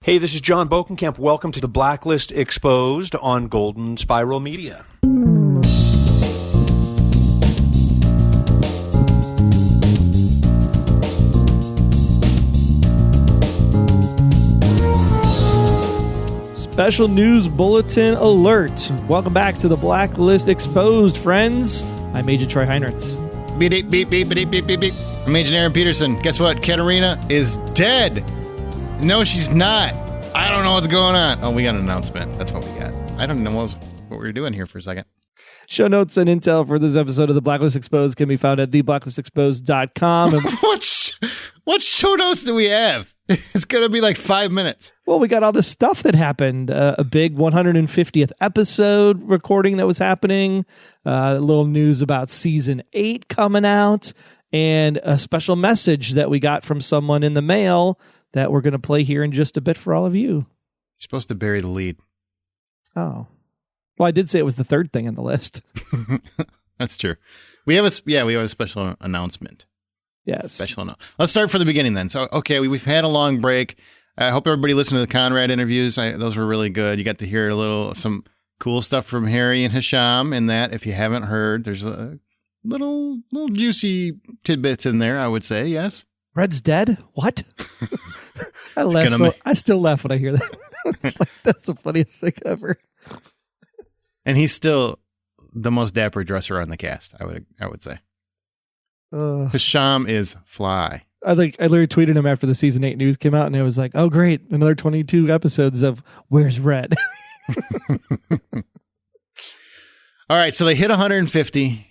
Hey, this is John Bokenkamp. Welcome to the Blacklist Exposed on Golden Spiral Media. Special news bulletin alert. Welcome back to the Blacklist Exposed, friends. I'm Agent Troy Heinrichs. Beep, beep, beep, beep, beep, beep, beep, beep. I'm Agent Aaron Peterson. Guess what? Katerina is dead. No, she's not. I don't know what's going on. Oh, we got an announcement. That's what we got. I don't know what we were doing here for a second. Show notes and intel for this episode of the Blacklist Exposed can be found at theblacklistexposed.com. What show notes do we have? It's going to be like 5 minutes. Well, we got all this stuff that happened. A big 150th episode recording that was happening. A little news about season 8 coming out. And a special message that we got from someone in the mail that we're going to play here in just a bit for all of you. You're supposed to bury the lead. Oh. Well, I did say it was the third thing on the list. That's true. We have a special announcement. Yes. Let's start from the beginning then. So, okay, we've had a long break. I hope everybody listened to the Conrad interviews. Those were really good. You got to hear some cool stuff from Harry and Hisham in that. If you haven't heard, there's a little juicy tidbits in there, I would say. Yes. Red's dead? What? I still laugh when I hear that. It's like, that's the funniest thing ever. And he's still the most dapper dresser on the cast, I would say. Hisham is fly. I literally tweeted him after the season 8 news came out, and it was like, oh great, another 22 episodes of Where's Red? All right, so they hit 150.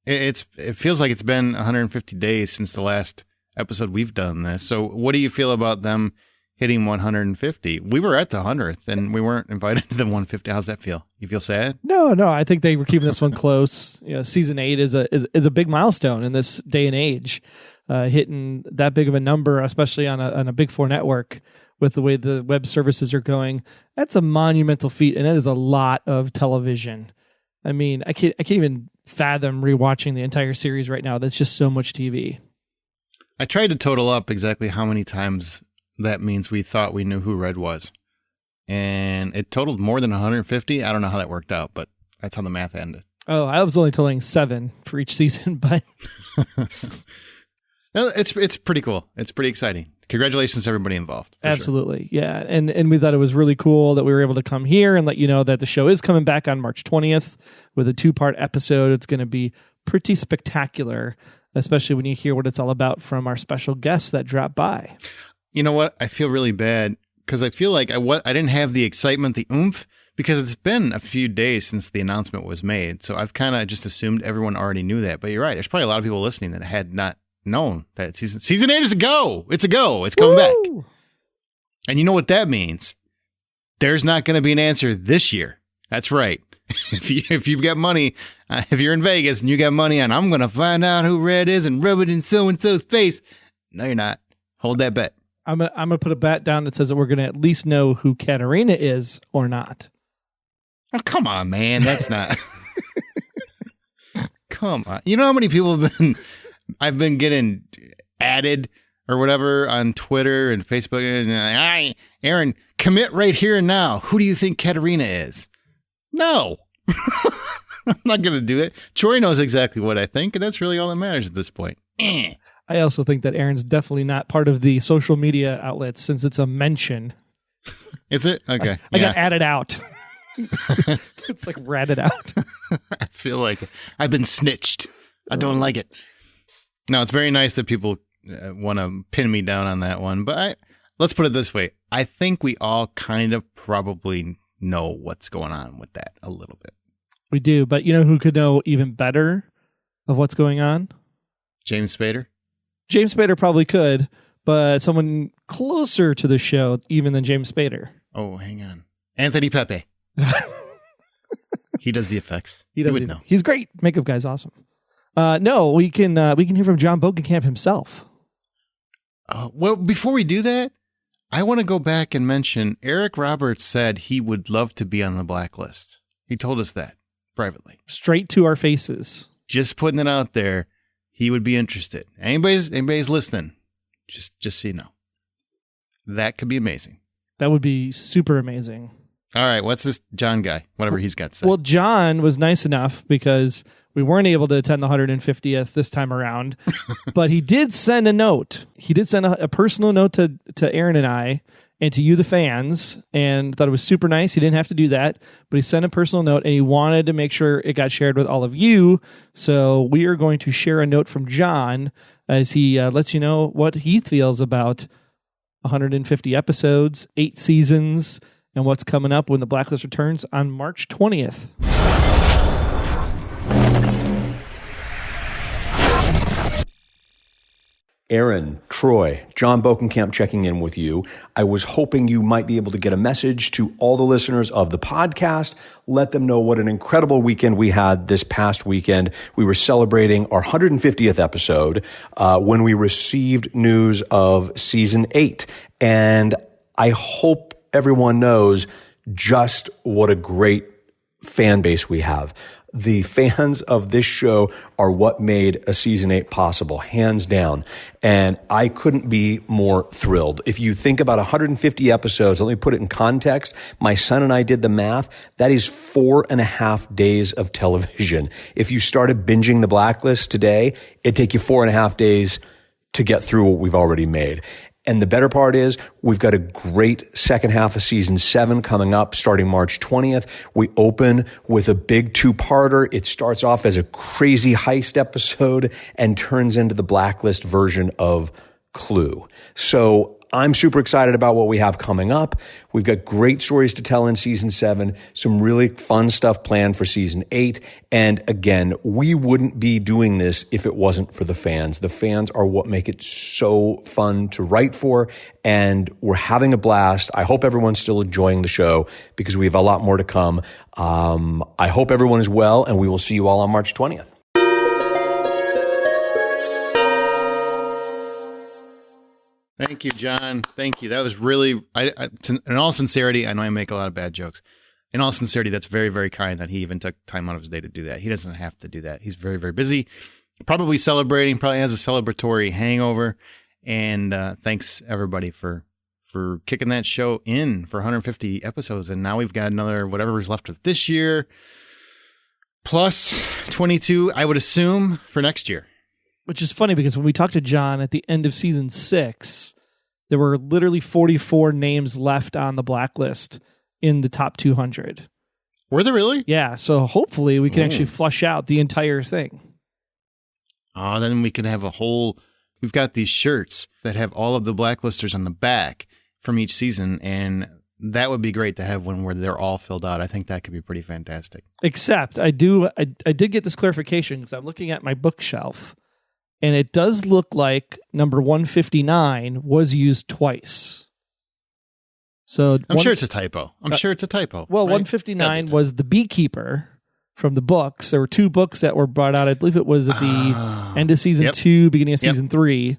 It feels like it's been 150 days since the last episode we've done this. So what do you feel about them hitting 150? We were at the 100th and we weren't invited to the 150. How's that feel? You feel sad? No, I think they were keeping this one close. You know, season 8 is a big milestone in this day and age. Hitting that big of a number, especially on a big 4 network with the way the web services are going, that's a monumental feat, and it is a lot of television. I mean, I can't even fathom rewatching the entire series right now. That's just so much TV. I tried to total up exactly how many times that means we thought we knew who Red was. And it totaled more than 150. I don't know how that worked out, but that's how the math ended. Oh, I was only totaling 7 for each season, but no, it's pretty cool. It's pretty exciting. Congratulations to everybody involved. Absolutely. Sure. Yeah. And we thought it was really cool that we were able to come here and let you know that the show is coming back on March 20th with a 2-part episode. It's going to be pretty spectacular, especially when you hear what it's all about from our special guests that drop by. You know what? I feel really bad because I feel like I didn't have the excitement, the oomph, because it's been a few days since the announcement was made. So I've kind of just assumed everyone already knew that. But you're right. There's probably a lot of people listening that had not known that season 8 is a go. It's a go. It's coming back. And you know what that means? There's not going to be an answer this year. That's right. If you've got money, if you're in Vegas and you got money on, I'm going to find out who Red is and rub it in so-and-so's face. No, you're not. Hold that bet. I'm gonna put a bet down that says that we're going to at least know who Katerina is or not. Oh, come on, man. That's not. Come on. You know how many people I've been getting added or whatever on Twitter and Facebook, and Aaron, commit right here and now. Who do you think Katerina is? No. I'm not going to do it. Troy knows exactly what I think, and that's really all that matters at this point. I also think that Aaron's definitely not part of the social media outlets since it's a mention. Is it? Okay. I got added out. It's like ratted out. I feel like I've been snitched. I don't like it. No, it's very nice that people want to pin me down on that one. But let's put it this way. I think we all kind of probably know what's going on with that a little bit. We do. But you know who could know even better of what's going on? James Spader? James Spader probably could, but someone closer to the show even than James Spader. Oh, hang on. Anthony Pepe. He does the effects. He would know. He's great. Makeup guy's awesome. No, we can hear from John Bokenkamp himself. Well, before we do that, I want to go back and mention Eric Roberts said he would love to be on the Blacklist. He told us that privately. Straight to our faces. Just putting it out there. He would be interested. Anybody's listening. Just so you know. That could be amazing. That would be super amazing. All right, what's this John guy? Whatever he's got to say. Well, John was nice enough because we weren't able to attend the 150th this time around, but he did send a note. He did send a personal note to Aaron and I and to you, the fans, and thought it was super nice. He didn't have to do that, but he sent a personal note, and he wanted to make sure it got shared with all of you. So we are going to share a note from John as he lets you know what he feels about 150 episodes, 8 seasons, and what's coming up when the Blacklist returns on March 20th. Aaron, Troy, John Bokenkamp checking in with you. I was hoping you might be able to get a message to all the listeners of the podcast. Let them know what an incredible weekend we had this past weekend. We were celebrating our 150th episode when we received news of season 8. And I hope everyone knows just what a great fan base we have. The fans of this show are what made a season 8 possible, hands down. And I couldn't be more thrilled. If you think about 150 episodes, let me put it in context. My son and I did the math. That is 4.5 days of television. If you started binging the Blacklist today, it'd take you 4.5 days to get through what we've already made. And the better part is we've got a great second half of season 7 coming up starting March 20th. We open with a big 2-parter. It starts off as a crazy heist episode and turns into the Blacklist version of Clue. So I'm super excited about what we have coming up. We've got great stories to tell in season 7, some really fun stuff planned for season 8. And again, we wouldn't be doing this if it wasn't for the fans. The fans are what make it so fun to write for, and we're having a blast. I hope everyone's still enjoying the show because we have a lot more to come. I hope everyone is well, and we will see you all on March 20th. Thank you, John. Thank you. That was really, in all sincerity, I know I make a lot of bad jokes. In all sincerity, that's very, very kind that he even took time out of his day to do that. He doesn't have to do that. He's very, very busy, probably celebrating, probably has a celebratory hangover. And thanks, everybody, for kicking that show in for 150 episodes. And now we've got another, whatever is left of this year, plus 22, I would assume, for next year. Which is funny because when we talked to John at the end of season 6, there were literally 44 names left on the Blacklist in the top 200. Were there really? Yeah, so hopefully we can actually flush out the entire thing. Oh, then we could have a whole... We've got these shirts that have all of the Blacklisters on the back from each season, and that would be great to have one where they're all filled out. I think that could be pretty fantastic. Except I did get this clarification because I'm looking at my bookshelf. And it does look like number 159 was used twice. So I'm sure it's a typo. Well, right? 159 was the beekeeper from the books. There were 2 books that were brought out. I believe it was at the end of season 2, beginning of season 3.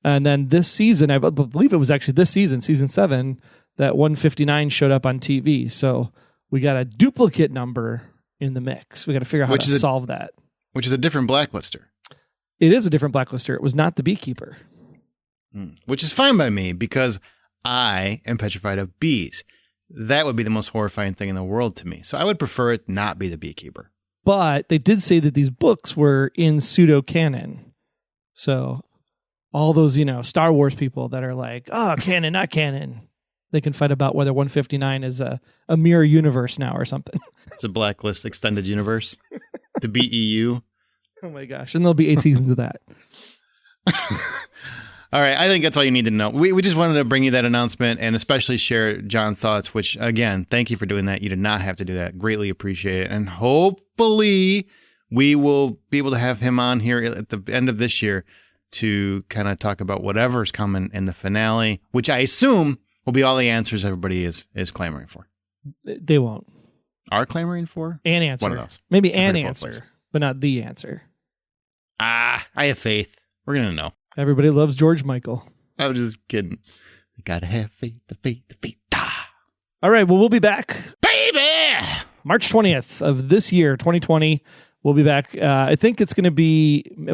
And then this season, I believe it was actually this season, season 7, that 159 showed up on TV. So we got a duplicate number in the mix. We got to figure out how to solve that. Which is a different Blacklister. It is a different Blacklister. It was not the beekeeper. Which is fine by me because I am petrified of bees. That would be the most horrifying thing in the world to me. So I would prefer it not be the beekeeper. But they did say that these books were in pseudo-canon. So all those, Star Wars people that are like, oh, canon, not canon. They can fight about whether 159 is a mirror universe now or something. It's a Blacklist extended universe. The BEU. Oh my gosh. And there'll be 8 seasons of that. All right. I think that's all you need to know. We just wanted to bring you that announcement and especially share John's thoughts, which again, thank you for doing that. You did not have to do that. Greatly appreciate it. And hopefully we will be able to have him on here at the end of this year to kind of talk about whatever's coming in the finale, which I assume will be all the answers everybody is clamoring for. They won't. Are clamoring for? An answer. One of those. Maybe an answer, but not the answer. I have faith. We're going to know. Everybody loves George Michael. I'm just kidding. You got to have faith, the faith, the faith. All right. Well, we'll be back. Baby! March 20th of this year, 2020. We'll be back. I think it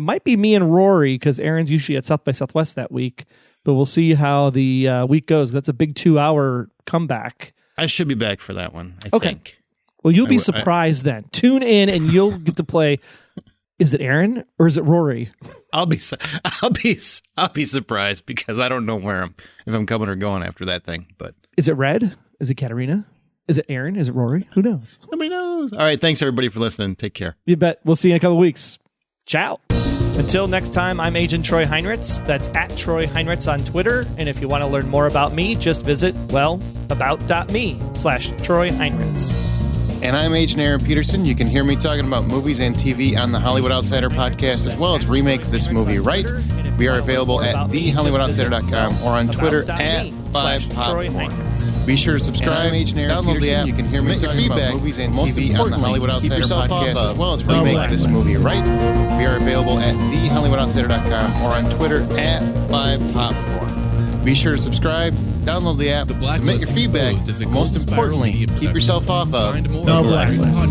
might be me and Rory because Aaron's usually at South by Southwest that week. But we'll see how the week goes. That's a big 2-hour comeback. I should be back for that one, I think. Well, you'll be surprised then. Tune in and you'll get to play. Is it Aaron or is it Rory? I'll be surprised because I don't know if I'm coming or going after that thing. But is it Red? Is it Katarina? Is it Aaron? Is it Rory? Who knows? Nobody knows. All right. Thanks everybody for listening. Take care. You bet. We'll see you in a couple of weeks. Ciao. Until next time, I'm Agent Troy Heinritz. That's at Troy Heinritz on Twitter. And if you want to learn more about me, just visit, about.me/Troy Heinritz. And I'm Agent Aaron Peterson. You can hear me talking about movies and TV on the Hollywood Outsider podcast, as well as Remake This Movie Right. We are available at thehollywoodoutsiders.com or on Twitter at 5popcorn. Be sure to subscribe, download the app, you can hear me talking about movies and most TV on the Hollywood Outsider podcast, as well as Remake This Movie Right. We are available at thehollywoodoutsiders.com or on Twitter at 5popcorn. Be sure to subscribe, download the app, submit your feedback, but most importantly, keep yourself off of the Blacklist.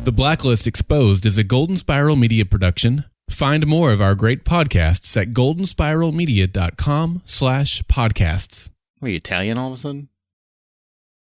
The Blacklist Exposed is a Golden Spiral Media production. Find more of our great podcasts at goldenspiralmedia.com/podcasts. Are you Italian all of a sudden?